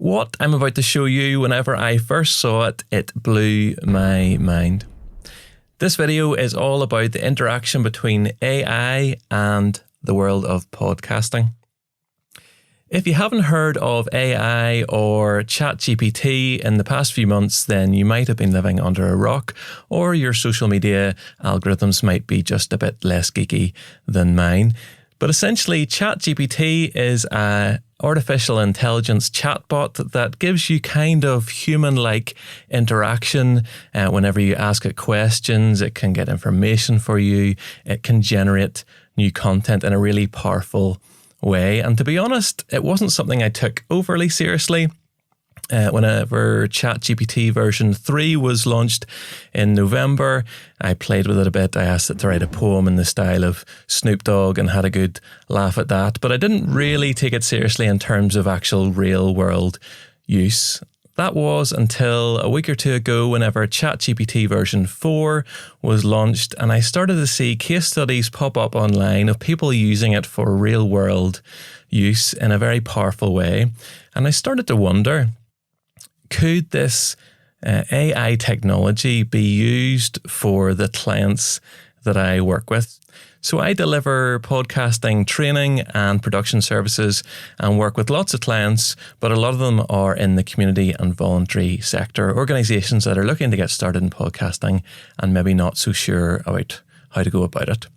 what I'm about to show you, whenever I first saw it, it blew my mind. This video is all about the interaction between AI and the world of podcasting. If you haven't heard of AI or Chat GPT in the past few months, then you might have been living under a rock, or your social media algorithms might be just a bit less geeky than mine. But essentially, Chat GPT is an artificial intelligence chatbot that gives you kind of human-like interaction. Whenever you ask it questions, it can get information for you. It can generate new content in a really powerful way. And to be honest, it wasn't something I took overly seriously. Whenever Chat GPT version 3 was launched in November, I played with it a bit. I asked it to write a poem in the style of Snoop Dogg and had a good laugh at that. But I didn't really take it seriously in terms of actual real world use. That was until a week or two ago, whenever Chat GPT version 4 was launched, and I started to see case studies pop up online of people using it for real world use in a very powerful way. And I started to wonder, could this AI technology be used for the clients that I work with? So I deliver podcasting training and production services and work with lots of clients, but a lot of them are in the community and voluntary sector, organizations that are looking to get started in podcasting and maybe not so sure about how to go about it.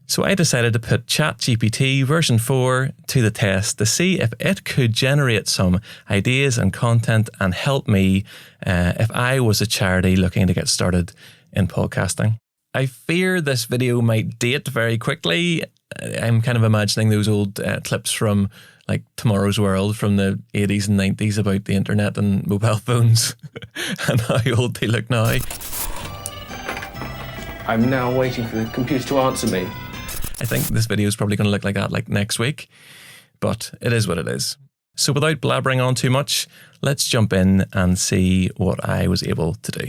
So I decided to put Chat GPT version 4 to the test to see if it could generate some ideas and content and help me if I was a charity looking to get started in podcasting. I fear this video might date very quickly. I'm kind of imagining those old clips from like Tomorrow's World from the 80s and 90s about the internet and mobile phones and how old they look now. I'm now waiting for the computer to answer me. I think this video is probably going to look like that like next week, but it is what it is. So without blabbering on too much, let's jump in and see what I was able to do.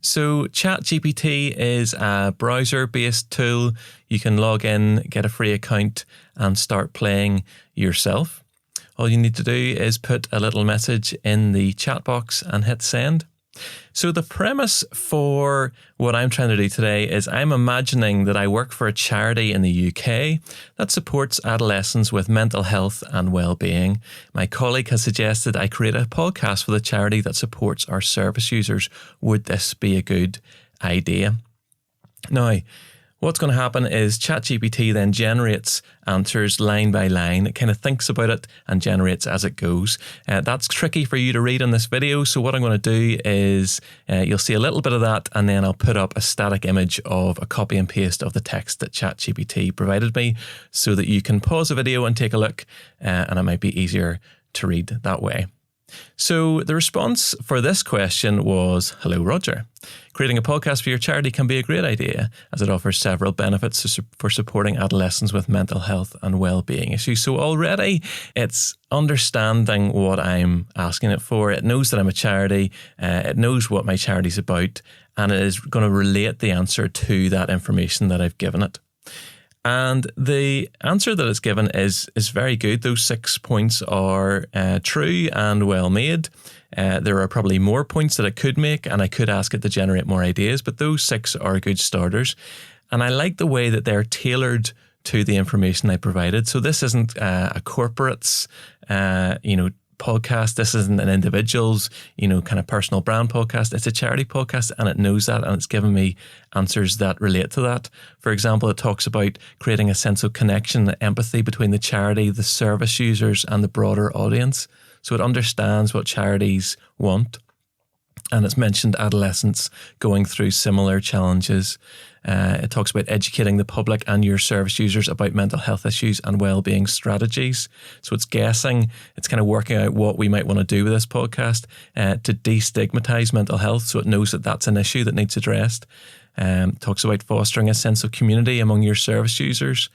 So ChatGPT is a browser-based tool. You can log in, get a free account and start playing yourself. All you need to do is put a little message in the chat box and hit send. So the premise for what I'm trying to do today is I'm imagining that I work for a charity in the UK that supports adolescents with mental health and well-being. My colleague has suggested I create a podcast for the charity that supports our service users. Would this be a good idea? Now, what's going to happen is ChatGPT then generates answers line by line. It kind of thinks about it and generates as it goes. That's tricky for you to read in this video. So what I'm going to do is you'll see a little bit of that, and then I'll put up a static image of a copy and paste of the text that ChatGPT provided me so that you can pause the video and take a look, and it might be easier to read that way. So the response for this question was, "Hello, Roger. Creating a podcast for your charity can be a great idea as it offers several benefits for supporting adolescents with mental health and well-being issues." So already it's understanding what I'm asking it for. It knows that I'm a charity. It knows what my charity's about, and it is going to relate the answer to that information that I've given it. And the answer that it's given is very good. Those 6 points are true and well made. There are probably more points that it could make, and I could ask it to generate more ideas, but those 6 are good starters. And I like the way that they're tailored to the information I provided. So this isn't a corporate's, podcast. This isn't an individual's, kind of personal brand podcast. It's a charity podcast, and it knows that, and it's given me answers that relate to that. For example, it talks about creating a sense of connection and empathy between the charity, the service users, and the broader audience. So it understands what charities want. And it's mentioned adolescents going through similar challenges. It talks about educating the public and your service users about mental health issues and well-being strategies. So it's guessing, it's kind of working out what we might want to do with this podcast to destigmatize mental health, so it knows that that's an issue that needs addressed. Talks about fostering a sense of community among your service users.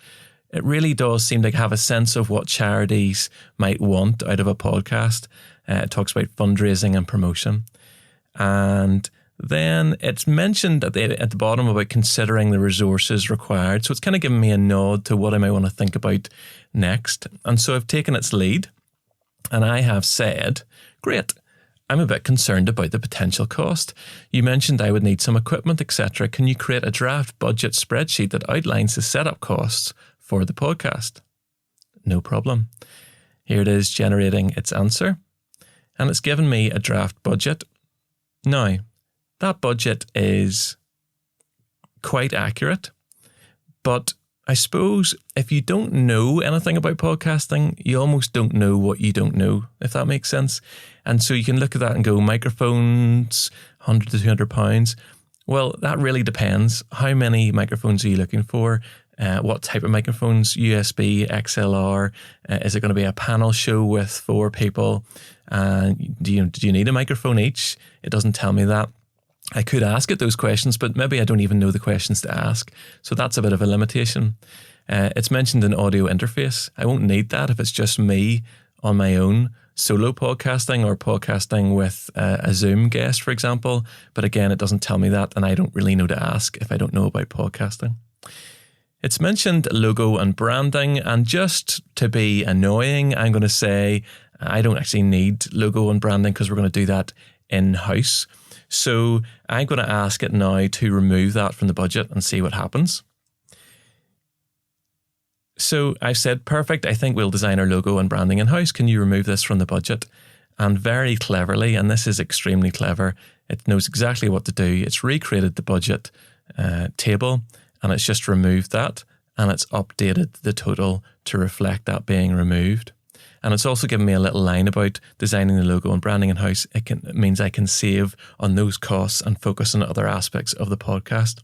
It really does seem to have a sense of what charities might want out of a podcast. It talks about fundraising and promotion. And then it's mentioned at the bottom about considering the resources required. So it's kind of giving me a nod to what I might want to think about next. And so I've taken its lead And I have said, great, I'm a bit concerned about the potential cost. You mentioned I would need some equipment, etc. Can you create a draft budget spreadsheet that outlines the setup costs for the podcast? No problem. Here it is generating its answer. And it's given me a draft budget. Now, that budget is quite accurate, but I suppose if you don't know anything about podcasting, you almost don't know what you don't know, if that makes sense. And so you can look at that and go, microphones, £100 to £200. Well, that really depends. How many microphones are you looking for? What type of microphones? USB, XLR? Is it going to be a panel show with 4 people? Do you need a microphone each? It doesn't tell me that. I could ask it those questions, but maybe I don't even know the questions to ask. So that's a bit of a limitation. It's mentioned an audio interface. I won't need that if it's just me on my own solo podcasting or podcasting with a Zoom guest, for example. But again, it doesn't tell me that, and I don't really know to ask if I don't know about podcasting. It's mentioned logo and branding, and just to be annoying, I'm going to say I don't actually need logo and branding because we're going to do that in-house. So I'm going to ask it now to remove that from the budget and see what happens. So I've said, perfect, I think we'll design our logo and branding in-house. Can you remove this from the budget? And very cleverly, and this is extremely clever, it knows exactly what to do. It's recreated the budget table, and it's just removed that, and it's updated the total to reflect that being removed. And it's also given me a little line about designing the logo and branding in-house. It means I can save on those costs and focus on other aspects of the podcast.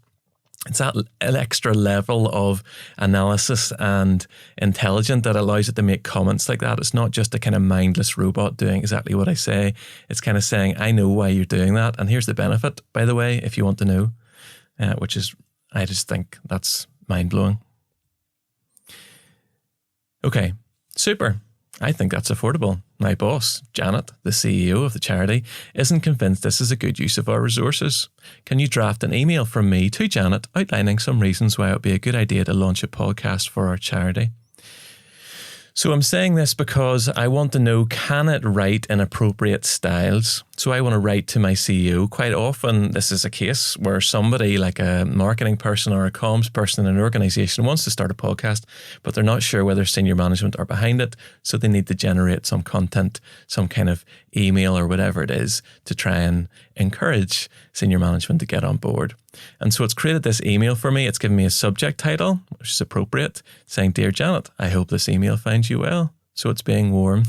It's that an extra level of analysis and intelligent that allows it to make comments like that. It's not just a kind of mindless robot doing exactly what I say. It's kind of saying, I know why you're doing that. And here's the benefit, by the way, if you want to know, which is, I just think that's mind-blowing. Okay, super. I think that's affordable. My boss, Janet, the CEO of the charity, isn't convinced this is a good use of our resources. Can you draft an email from me to Janet outlining some reasons why it would be a good idea to launch a podcast for our charity? So I'm saying this because I want to know, can it write in appropriate styles? So I want to write to my CEO. Quite often, this is a case where somebody like a marketing person or a comms person in an organization wants to start a podcast, but they're not sure whether senior management are behind it. So they need to generate some content, some kind of email or whatever it is to try and encourage senior management to get on board. And so it's created this email for me. It's given me a subject title, which is appropriate, saying, Dear Janet, I hope this email finds you well. So it's being warm.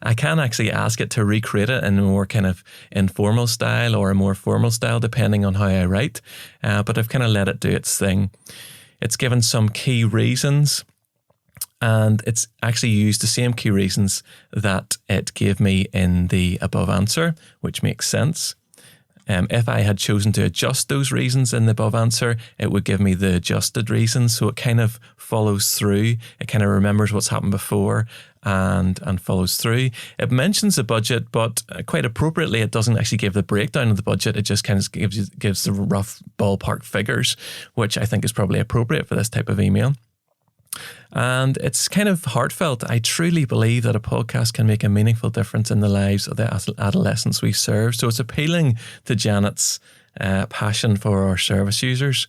I can actually ask it to recreate it in a more kind of informal style or a more formal style, depending on how I write. But I've kind of let it do its thing. It's given some key reasons, and it's actually used the same key reasons that it gave me in the above answer, which makes sense. If I had chosen to adjust those reasons in the above answer, it would give me the adjusted reasons. So it kind of follows through. It kind of remembers what's happened before and follows through. It mentions the budget, but quite appropriately, it doesn't actually give the breakdown of the budget. It just kind of gives the rough ballpark figures, which I think is probably appropriate for this type of email. And it's kind of heartfelt. I truly believe that a podcast can make a meaningful difference in the lives of the adolescents we serve. So it's appealing to Janet's passion for our service users.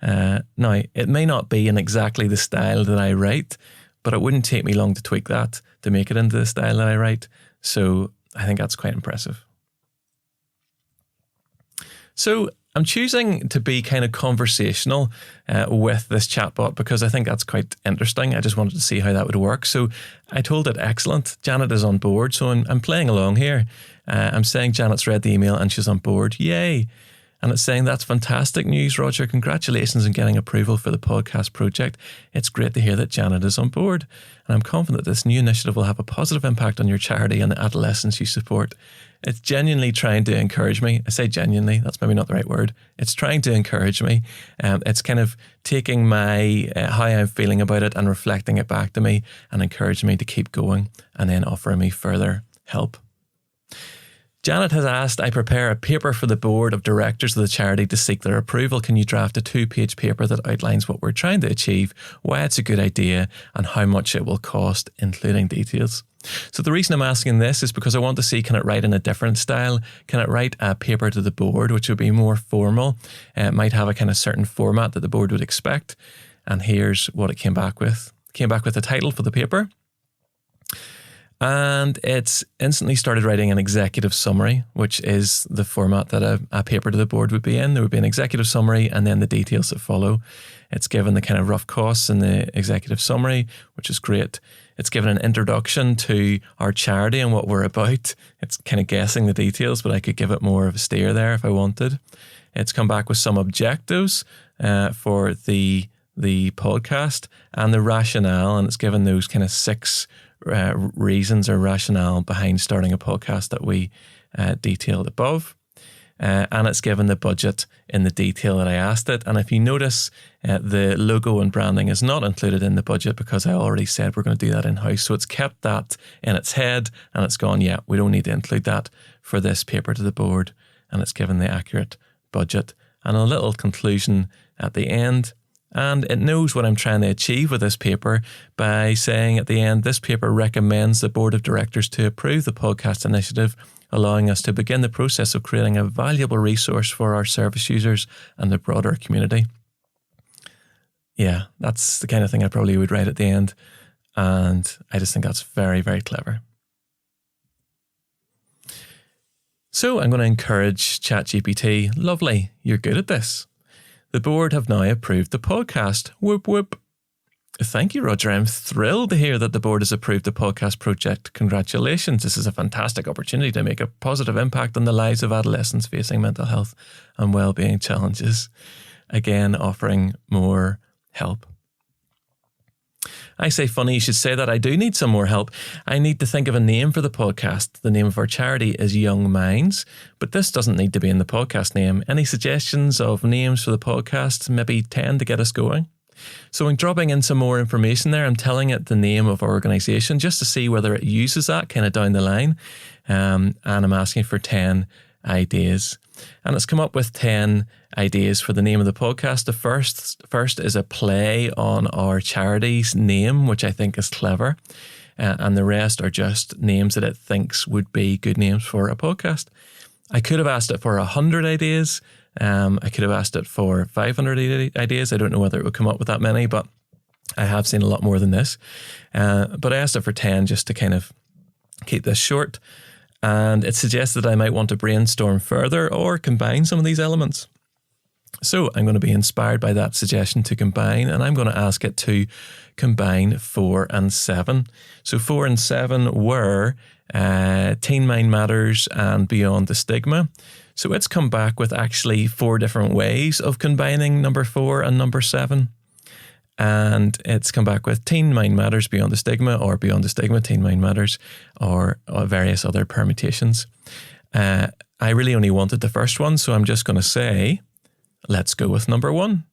Now, it may not be in exactly the style that I write, but it wouldn't take me long to tweak that to make it into the style that I write. So I think that's quite impressive. So I'm choosing to be kind of conversational with this chatbot because I think that's quite interesting. I just wanted to see how that would work. So I told it, excellent, Janet is on board. So I'm playing along here. I'm saying Janet's read the email and she's on board. Yay. And it's saying, that's fantastic news, Roger. Congratulations on getting approval for the podcast project. It's great to hear that Janet is on board. And I'm confident this new initiative will have a positive impact on your charity and the adolescents you support. It's genuinely trying to encourage me. I say genuinely, that's maybe not the right word. It's trying to encourage me. It's kind of taking my how I'm feeling about it and reflecting it back to me and encouraging me to keep going and then offering me further help. Janet has asked I prepare a paper for the board of directors of the charity to seek their approval. Can you draft a 2-page paper that outlines what we're trying to achieve, why it's a good idea, and how much it will cost, including details? So the reason I'm asking this is because I want to see, can it write in a different style? Can it write a paper to the board, which would be more formal? It might have a kind of certain format that the board would expect. And here's what it came back with. It came back with a title for the paper. And it's instantly started writing an executive summary, which is the format that a paper to the board would be in. There would be an executive summary and then the details that follow. It's given the kind of rough costs in the executive summary, which is great. It's given an introduction to our charity and what we're about. It's kind of guessing the details, but I could give it more of a steer there if I wanted. It's come back with some objectives for the podcast and the rationale, and it's given those kind of 6 reasons or rationale behind starting a podcast that we detailed above. And it's given the budget in the detail that I asked it. And if you notice, the logo and branding is not included in the budget because I already said we're going to do that in-house. So it's kept that in its head and it's gone, yeah, we don't need to include that for this paper to the board. And it's given the accurate budget and a little conclusion at the end. And it knows what I'm trying to achieve with this paper by saying at the end, this paper recommends the board of directors to approve the podcast initiative, allowing us to begin the process of creating a valuable resource for our service users and the broader community. Yeah, that's the kind of thing I probably would write at the end. And I just think that's very, very clever. So I'm going to encourage ChatGPT. Lovely, you're good at this. The board have now approved the podcast. Whoop, whoop. Thank you, Roger. I'm thrilled to hear that the board has approved the podcast project. Congratulations. This is a fantastic opportunity to make a positive impact on the lives of adolescents facing mental health and well-being challenges. Again, offering more help. I say, funny you should say that. I do need some more help. I need to think of a name for the podcast. The name of our charity is Young Minds, but this doesn't need to be in the podcast name. Any suggestions of names for the podcast? Maybe 10 to get us going. So I'm dropping in some more information there. I'm telling it the name of our organisation just to see whether it uses that kind of down the line. And I'm asking for 10 ideas. And it's come up with 10 ideas for the name of the podcast. The first is a play on our charity's name, which I think is clever. And the rest are just names that it thinks would be good names for a podcast. I could have asked it for 100 ideas. I could have asked it for 500 ideas. I don't know whether it would come up with that many, but I have seen a lot more than this. But I asked it for 10 just to kind of keep this short. And it suggests that I might want to brainstorm further or combine some of these elements. So I'm going to be inspired by that suggestion to combine, and I'm going to ask it to combine 4 and 7. So 4 and 7 were Teen Mind Matters and Beyond the Stigma. So it's come back with actually 4 different ways of combining number 4 and number 7. And it's come back with Teen Mind Matters, Beyond the Stigma, or Beyond the Stigma, Teen Mind Matters, or various other permutations. I really only wanted the first one, so I'm just going to say, let's go with number 1.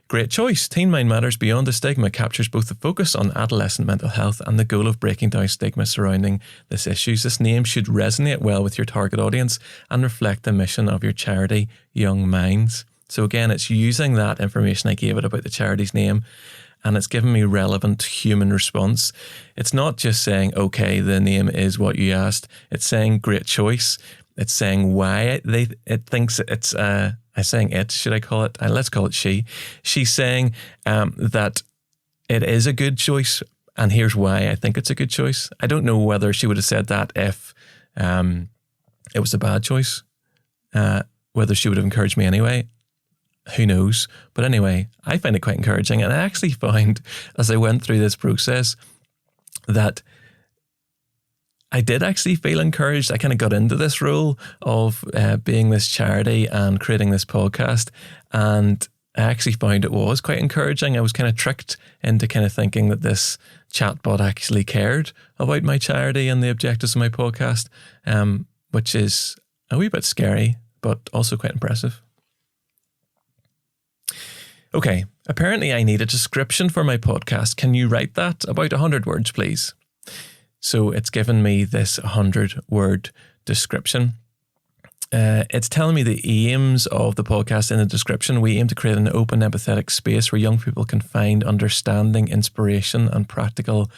Great choice. Teen Mind Matters, Beyond the Stigma captures both the focus on adolescent mental health and the goal of breaking down stigma surrounding this issue. This name should resonate well with your target audience and reflect the mission of your charity, Young Minds. So again, it's using that information I gave it about the charity's name, and it's giving me relevant human response. It's not just saying, okay, the name is what you asked. It's saying great choice. It's saying why it thinks it's, I'm saying it, should I call it? Let's call it she. She's saying that it is a good choice, and here's why I think it's a good choice. I don't know whether she would have said that if it was a bad choice, whether she would have encouraged me anyway. Who knows? But anyway, I find it quite encouraging. And I actually found, as I went through this process, that I did actually feel encouraged. I kind of got into this role of being this charity and creating this podcast. And I actually found it was quite encouraging. I was kind of tricked into kind of thinking that this chatbot actually cared about my charity and the objectives of my podcast, which is a wee bit scary, but also quite impressive. Okay, apparently I need a description for my podcast. Can you write that? About 100 words, please. So it's given me this 100-word description. It's telling me the aims of the podcast in the description. We aim to create an open, empathetic space where young people can find understanding, inspiration, and practical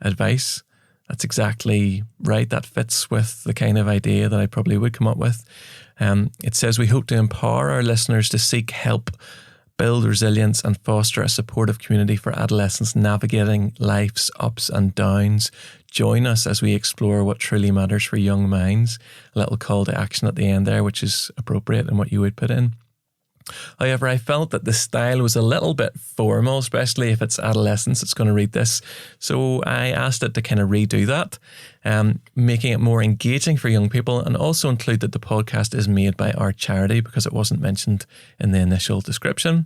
advice. That's exactly right. That fits with the kind of idea that I probably would come up with. It says, we hope to empower our listeners to seek help, build resilience, and foster a supportive community for adolescents navigating life's ups and downs. Join us as we explore what truly matters for young minds. A little call to action at the end there, which is appropriate in what you would put in. However, I felt that the style was a little bit formal, especially if it's adolescents that's going to read this. So I asked it to kind of redo that, making it more engaging for young people, and also include that the podcast is made by our charity because it wasn't mentioned in the initial description.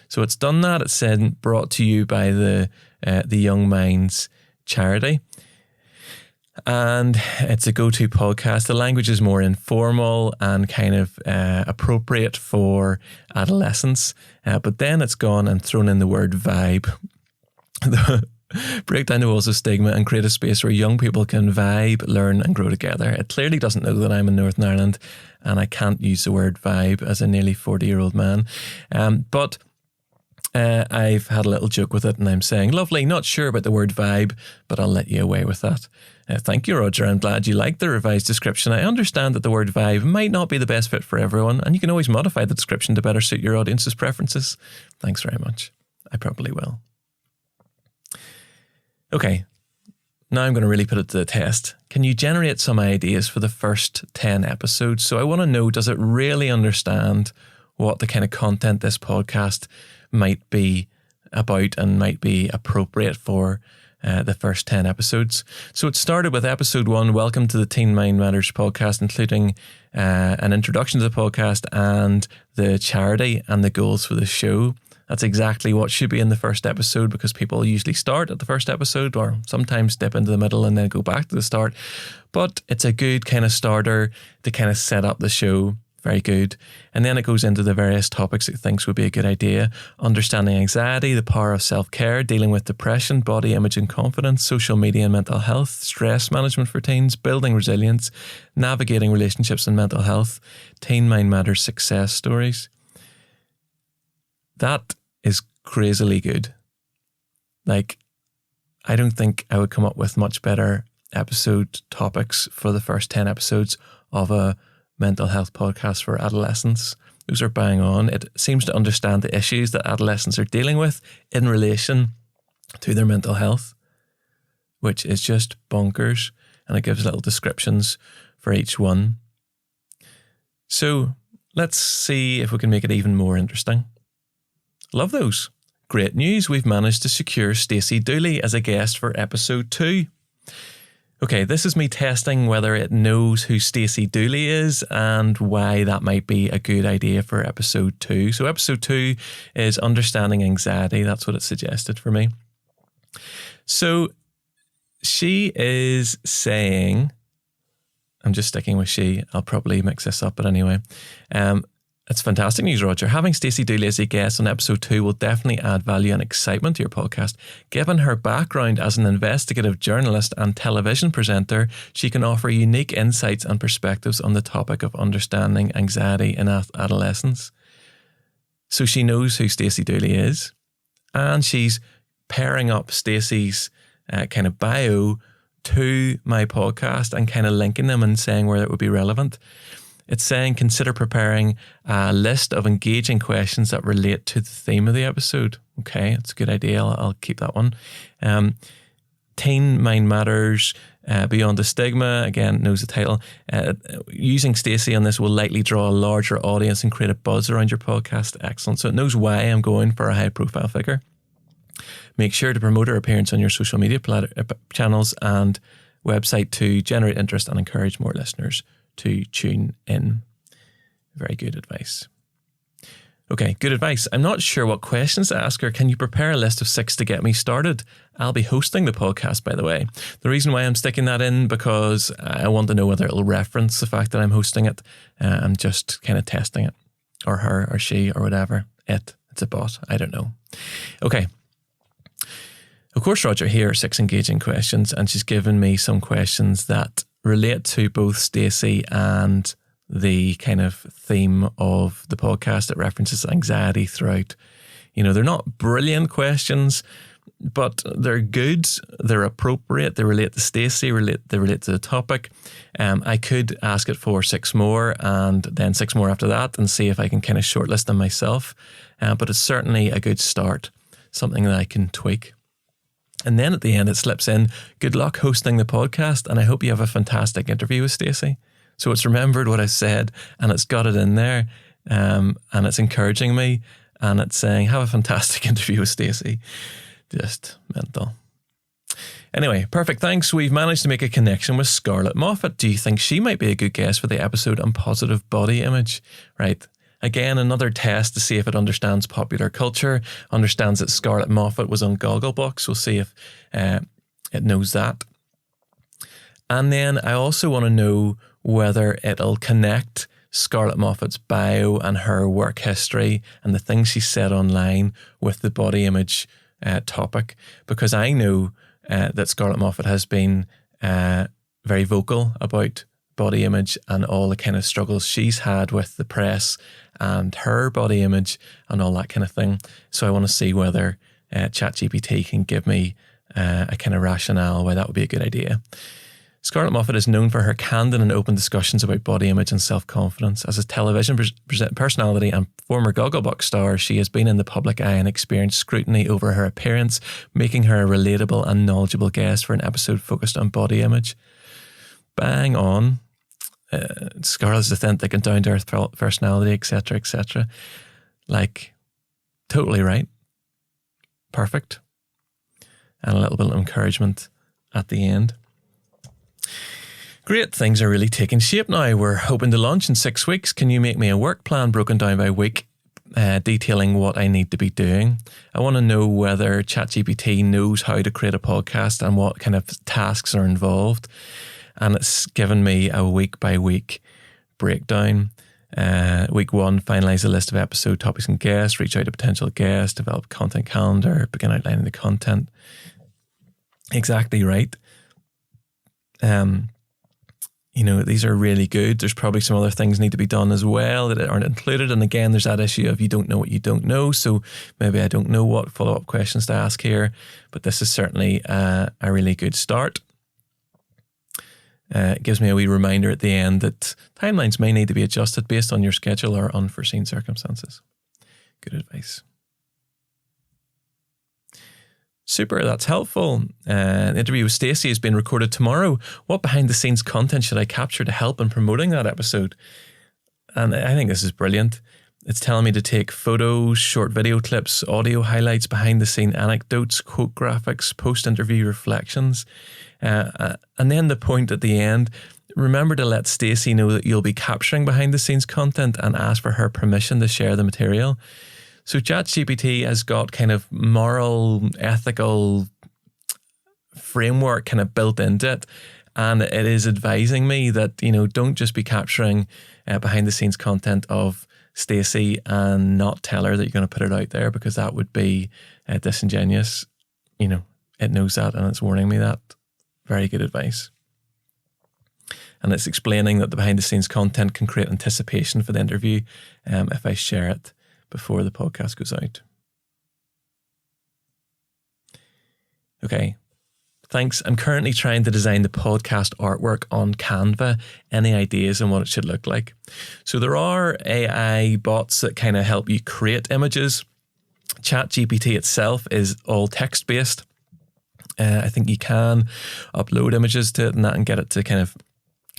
So it's done that. It said brought to you by the Young Minds charity. And it's a go-to podcast. The language is more informal and kind of appropriate for adolescents. But then it's gone and thrown in the word vibe. Break down the walls of stigma and create a space where young people can vibe, learn and grow together. It clearly doesn't know that I'm in Northern Ireland and I can't use the word vibe as a nearly 40-year-old man. But I've had a little joke with it and I'm saying, lovely, not sure about the word vibe, but I'll let you away with that. Thank you, Roger. I'm glad you liked the revised description. I understand that the word vibe might not be the best fit for everyone, and you can always modify the description to better suit your audience's preferences. Thanks very much. I probably will. Okay, now I'm going to really put it to the test. Can you generate some ideas for the first 10 episodes? So I want to know, does it really understand what the kind of content this podcast might be about and might be appropriate for the first 10 episodes. So it started with episode 1, Welcome to the Teen Mind Matters podcast, including an introduction to the podcast and the charity and the goals for the show. That's exactly what should be in the first episode, because people usually start at the first episode or sometimes dip into the middle and then go back to the start. But it's a good kind of starter to kind of set up the show. Very good. And then it goes into the various topics it thinks would be a good idea. Understanding anxiety, the power of self-care, dealing with depression, body image and confidence, social media and mental health, stress management for teens, building resilience, navigating relationships and mental health, Teen Mind Matters success stories. That is crazily good. Like, I don't think I would come up with much better episode topics for the first 10 episodes of a mental health podcast for adolescents. Those are bang on. It seems to understand the issues that adolescents are dealing with in relation to their mental health, which is just bonkers. And it gives little descriptions for each one. So let's see if we can make it even more interesting. Love those. Great news. We've managed to secure Stacey Dooley as a guest for episode 2. Okay, this is me testing whether it knows who Stacey Dooley is and why that might be a good idea for episode 2. So episode 2 is understanding anxiety. That's what it suggested for me. So she is saying, I'm just sticking with she. I'll probably mix this up, but anyway. It's fantastic news, Roger. Having Stacey Dooley as a guest on episode 2 will definitely add value and excitement to your podcast. Given her background as an investigative journalist and television presenter, she can offer unique insights and perspectives on the topic of understanding anxiety in adolescence. So she knows who Stacey Dooley is, and she's pairing up Stacey's kind of bio to my podcast and kind of linking them and saying where it would be relevant. It's saying, consider preparing a list of engaging questions that relate to the theme of the episode. Okay, that's a good idea. I'll keep that one. Teen Mind Matters, Beyond the Stigma, again, knows the title. Using Stacey on this will likely draw a larger audience and create a buzz around your podcast. Excellent. So it knows why I'm going for a high profile figure. Make sure to promote her appearance on your social media channels and website to generate interest and encourage more listeners to tune in. Very good advice. Okay, good advice. I'm not sure what questions to ask her. Can you prepare a list of 6 to get me started? I'll be hosting the podcast, by the way. The reason why I'm sticking that in, because I want to know whether it'll reference the fact that I'm hosting it. I'm just kind of testing it. Or her, or she, or whatever. It's a bot. I don't know. Okay. Of course, Roger, here are 6 engaging questions, and she's given me some questions that relate to both Stacey and the kind of theme of the podcast that references anxiety throughout. You know, they're not brilliant questions, but they're good, they're appropriate, they relate to Stacey, they relate to the topic. I could ask it for 6 more and then 6 more after that and see if I can kind of shortlist them myself. But it's certainly a good start, something that I can tweak. And then at the end, it slips in, good luck hosting the podcast, and I hope you have a fantastic interview with Stacey. So it's remembered what I said, and it's got it in there, and it's encouraging me, and it's saying, have a fantastic interview with Stacey. Just mental. Anyway, perfect. Thanks. We've managed to make a connection with Scarlett Moffat. Do you think she might be a good guest for the episode on positive body image? Right. Again, another test to see if it understands popular culture, understands that Scarlett Moffat was on Gogglebox. We'll see if it knows that. And then I also want to know whether it'll connect Scarlett Moffat's bio and her work history and the things she said online with the body image topic, because I know that Scarlett Moffat has been very vocal about body image and all the kind of struggles she's had with the press and her body image and all that kind of thing. So I want to see whether ChatGPT can give me a kind of rationale why that would be a good idea. Scarlett Moffat is known for her candid and open discussions about body image and self-confidence. As a television personality and former Gogglebox star, she has been in the public eye and experienced scrutiny over her appearance, making her a relatable and knowledgeable guest for an episode focused on body image. Bang on. Scarlett's authentic and down-to-earth personality, etc., etc. Like, totally right. Perfect. And a little bit of encouragement at the end. Great, things are really taking shape now. We're hoping to launch in 6 weeks. Can you make me a work plan broken down by week, detailing what I need to be doing? I want to know whether ChatGPT knows how to create a podcast and what kind of tasks are involved. And it's given me a week-by-week breakdown. Week 1, finalise a list of episode topics and guests, reach out to potential guests, develop a content calendar, begin outlining the content. Exactly right. These are really good. There's probably some other things need to be done as well that aren't included. And again, there's that issue of you don't know what you don't know. So maybe I don't know what follow-up questions to ask here, but this is certainly a really good start. It gives me a wee reminder at the end that timelines may need to be adjusted based on your schedule or unforeseen circumstances. Good advice. Super, that's helpful. An interview with Stacey has been recorded tomorrow. What behind-the-scenes content should I capture to help in promoting that episode? And I think this is brilliant. It's telling me to take photos, short video clips, audio highlights, behind-the-scene anecdotes, quote graphics, post-interview reflections. And then the point at the end, remember to let Stacey know that you'll be capturing behind-the-scenes content and ask for her permission to share the material. So ChatGPT has got kind of moral, ethical framework kind of built into it. And it is advising me that, don't just be capturing behind the scenes content of Stacey and not tell her that you're going to put it out there, because that would be disingenuous. It knows that and it's warning me that. Very good advice. And it's explaining that the behind the scenes content can create anticipation for the interview if I share it before the podcast goes out. Okay, thanks. I'm currently trying to design the podcast artwork on Canva. Any ideas on what it should look like? So there are AI bots that kind of help you create images. ChatGPT itself is all text-based. I think you can upload images to it and get it to kind of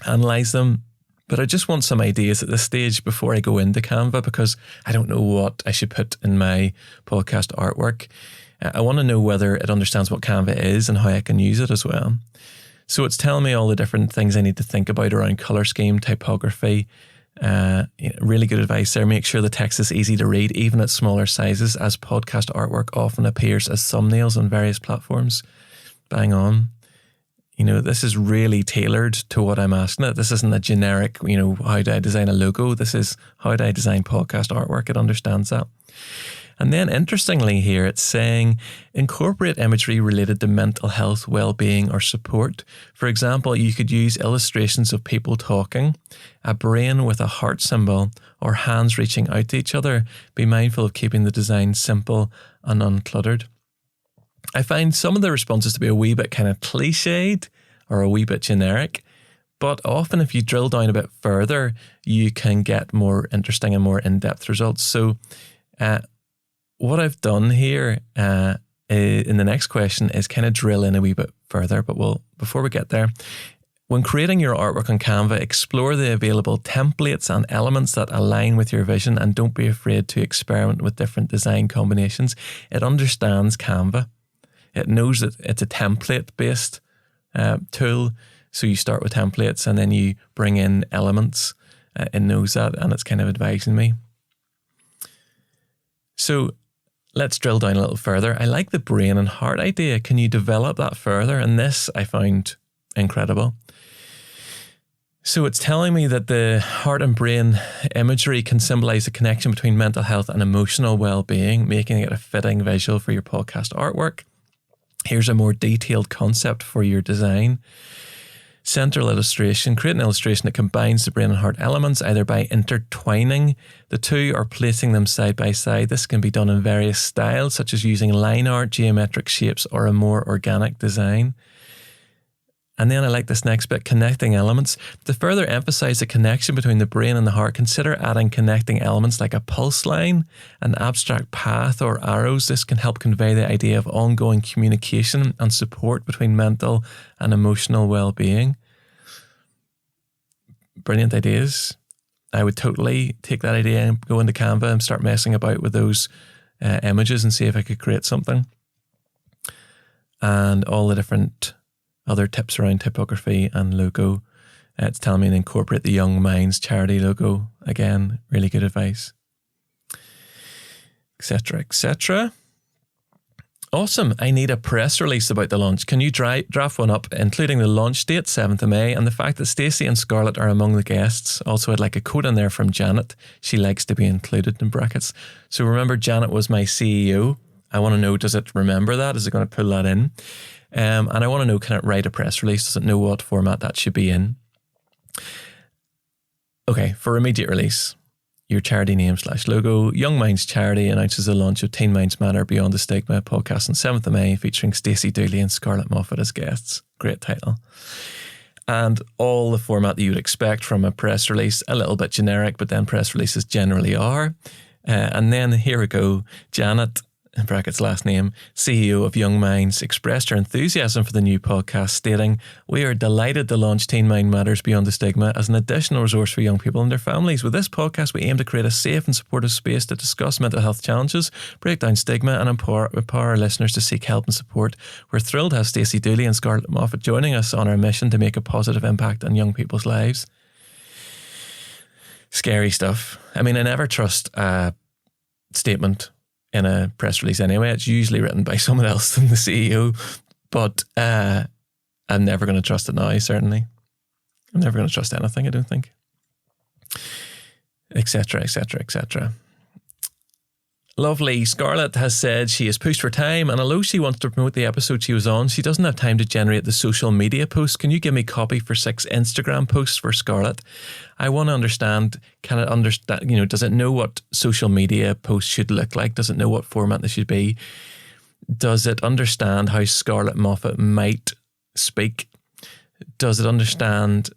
analyze them. But I just want some ideas at this stage before I go into Canva, because I don't know what I should put in my podcast artwork. I want to know whether it understands what Canva is and how I can use it as well. So it's telling me all the different things I need to think about around color scheme, typography. Really good advice there. Make sure the text is easy to read, even at smaller sizes, as podcast artwork often appears as thumbnails on various platforms. Bang on. This is really tailored to what I'm asking it. This isn't a generic, how do I design a logo? This is how do I design podcast artwork? It understands that. And then interestingly here, it's saying incorporate imagery related to mental health, well-being or support. For example, you could use illustrations of people talking, a brain with a heart symbol, or hands reaching out to each other. Be mindful of keeping the design simple and uncluttered. I find some of the responses to be a wee bit kind of cliched or a wee bit generic, but often if you drill down a bit further, you can get more interesting and more in-depth results. So what I've done here in the next question is kind of drill in a wee bit further, but before we get there, when creating your artwork on Canva, explore the available templates and elements that align with your vision, and don't be afraid to experiment with different design combinations. It understands Canva. It knows that it's a template-based tool. So you start with templates and then you bring in elements. It knows that, and it's kind of advising me. So let's drill down a little further. I like the brain and heart idea. Can you develop that further? And this I found incredible. So it's telling me that the heart and brain imagery can symbolize a connection between mental health and emotional well-being, making it a fitting visual for your podcast artwork. Here's a more detailed concept for your design. Central illustration. Create an illustration that combines the brain and heart elements, either by intertwining the two or placing them side by side. This can be done in various styles, such as using line art, geometric shapes, or a more organic design. And then I like this next bit, connecting elements. To further emphasize the connection between the brain and the heart, consider adding connecting elements like a pulse line, an abstract path, or arrows. This can help convey the idea of ongoing communication and support between mental and emotional well-being. Brilliant ideas. I would totally take that idea and go into Canva and start messing about with those images and see if I could create something. And all the different other tips around typography and logo. It's telling me to incorporate the Young Minds charity logo. Again, really good advice. Etc., etc. Awesome. I need a press release about the launch. Can you draft one up, including the launch date, 7th of May, and the fact that Stacey and Scarlett are among the guests? Also, I'd like a quote in there from Janet. She likes to be included in brackets. So remember, Janet was my CEO. I want to know, does it remember that? Is it going to pull that in? And I want to know, can it write a press release? Does it know what format that should be in? Okay, for immediate release, your charity name / logo. Young Minds Charity announces the launch of Teen Minds Matter Beyond the Stigma podcast on 7th of May, featuring Stacey Dooley and Scarlett Moffat as guests. Great title. And all the format that you would expect from a press release, a little bit generic, but then press releases generally are. And then here we go, Janet, in brackets last name, CEO of Young Minds, expressed her enthusiasm for the new podcast, stating, "We are delighted to launch Teen Mind Matters Beyond the Stigma as an additional resource for young people and their families. With this podcast, we aim to create a safe and supportive space to discuss mental health challenges, break down stigma, and empower our listeners to seek help and support. We're thrilled to have Stacey Dooley and Scarlett Moffat joining us on our mission to make a positive impact on young people's lives." Scary stuff. I mean, I never trust a statement in a press release anyway. It's usually written by someone else than the CEO, but I'm never going to trust it now, certainly. I'm never going to trust anything, I don't think. Etc., etc., etc. Lovely. Scarlett has said she is pushed for time, and although she wants to promote the episode she was on, she doesn't have time to generate the social media posts. Can you give me copy for 6 Instagram posts for Scarlett? I want to understand, can it understand, does it know what social media posts should look like? Does it know what format they should be? Does it understand how Scarlett Moffat might speak? Does it understand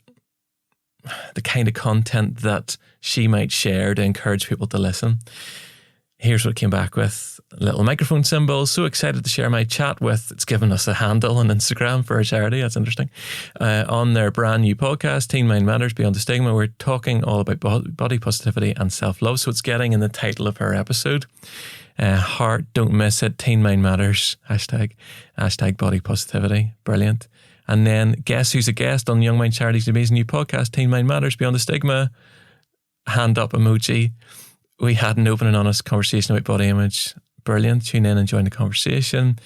the kind of content that she might share to encourage people to listen? Here's what it came back with. Little microphone symbol. So excited to share my chat with. It's given us a handle on Instagram for a charity. That's interesting. On their brand new podcast, Teen Mind Matters Beyond the Stigma, we're talking all about body positivity and self-love. So it's getting in the title of her episode. Heart, don't miss it. Teen Mind Matters. Hashtag body positivity. Brilliant. And then guess who's a guest on Young Mind Charity's amazing new podcast, Teen Mind Matters Beyond the Stigma. Hand up emoji. We had an open and honest conversation about body image. Brilliant. Tune in and join the conversation.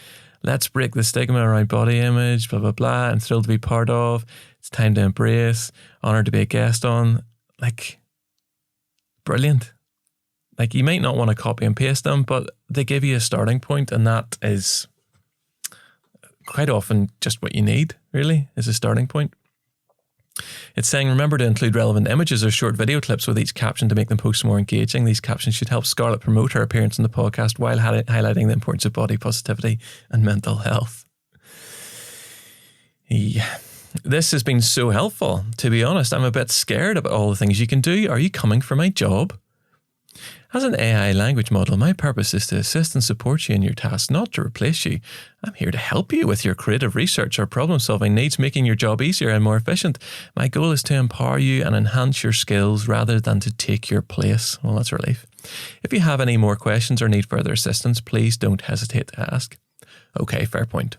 Let's break the stigma around body image, blah, blah, blah. I'm thrilled to be part of. It's time to embrace. Honored to be a guest on. Brilliant. You might not want to copy and paste them, but they give you a starting point, and that is quite often just what you need, really, is a starting point. It's saying, remember to include relevant images or short video clips with each caption to make them posts more engaging. These captions should help Scarlett promote her appearance in the podcast while highlighting the importance of body positivity and mental health. Yeah, this has been so helpful. To be honest, I'm a bit scared about all the things you can do. Are you coming for my job? As an AI language model, my purpose is to assist and support you in your tasks, not to replace you. I'm here to help you with your creative research or problem-solving needs, making your job easier and more efficient. My goal is to empower you and enhance your skills rather than to take your place. Well, that's a relief. If you have any more questions or need further assistance, please don't hesitate to ask. Okay, fair point.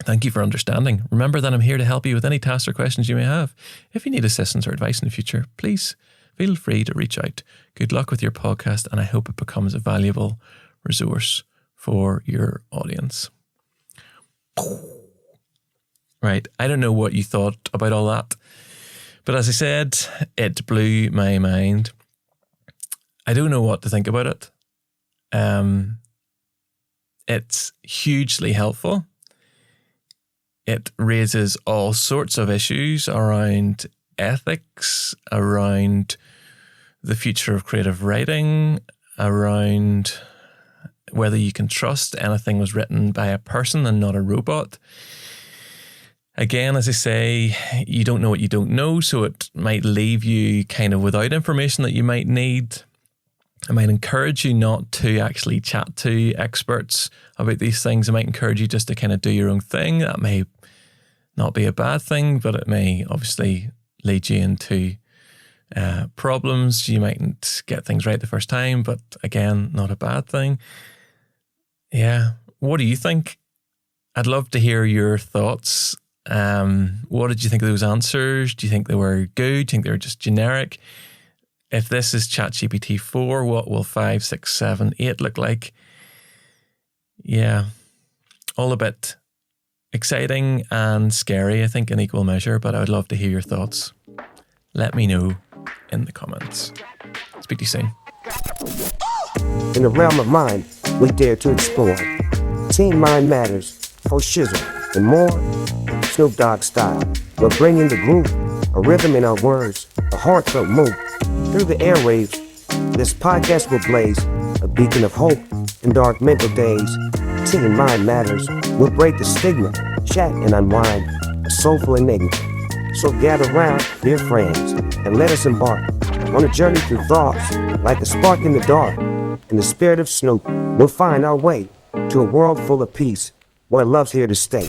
Thank you for understanding. Remember that I'm here to help you with any tasks or questions you may have. If you need assistance or advice in the future, please feel free to reach out. Good luck with your podcast, and I hope it becomes a valuable resource for your audience. Right, I don't know what you thought about all that, but as I said, it blew my mind. I don't know what to think about it. It's hugely helpful. It raises all sorts of issues around ethics, around the future of creative writing, around whether you can trust anything was written by a person and not a robot. Again, as I say, you don't know what you don't know, so it might leave you kind of without information that you might need. I might encourage you not to actually chat to experts about these things. I might encourage you just to kind of do your own thing. That may not be a bad thing, but it may obviously lead you into problems. You mightn't get things right the first time, but again, not a bad thing. Yeah. What do you think? I'd love to hear your thoughts. What did you think of those answers? Do you think they were good? Do you think they were just generic? If this is Chat GPT-4, what will 5, 6, 7, 8 look like? Yeah. All a bit exciting and scary, I think, in equal measure, but I would love to hear your thoughts. Let me know in the comments. Speak to you soon. In the realm of mind, we dare to explore. Team Mind Matters, for shizzle, and more, Snoop Dogg style. We're bringing the groove, a rhythm in our words, a heartfelt move. Through the airwaves, this podcast will blaze a beacon of hope in dark mental days. Team Mind Matters will break the stigma, chat and unwind a soulful enigma. So gather round, dear friends, and let us embark on a journey through thoughts like a spark in the dark. In the spirit of Snoop, we'll find our way to a world full of peace where love's here to stay.